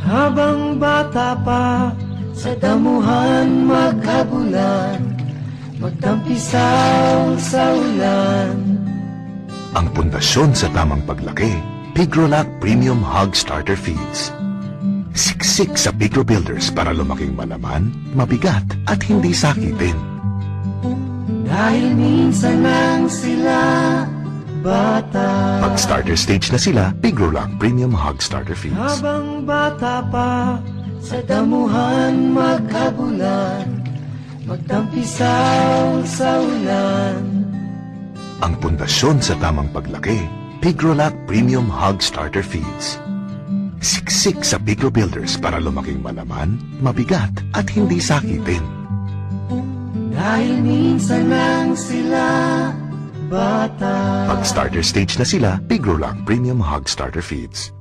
Habang bata pa, sa damuhan maghabulan, magtampisaw sa ulan. Ang pundasyon sa tamang paglaki, Pigrolac Premium Hog Starter Feeds. Siksik sa Pigro Builders para lumaking malaman, mabigat at hindi sakitin. Dahil minsan lang sila bata. Pag starter stage na sila, Pigrolac Premium Hog Starter Feeds. Habang bata pa, sa damuhan maghabulan, magtampisaw sa ulan. Ang pundasyon sa tamang paglaki, Pigrolac Premium Hog Starter Feeds. Siksik sa Pigro Builders para lumaking malaman, mabigat at hindi sakitin. Dahil minsan lang sila bata. Pag starter stage na sila, Pigrolac Premium Hog Starter Feeds.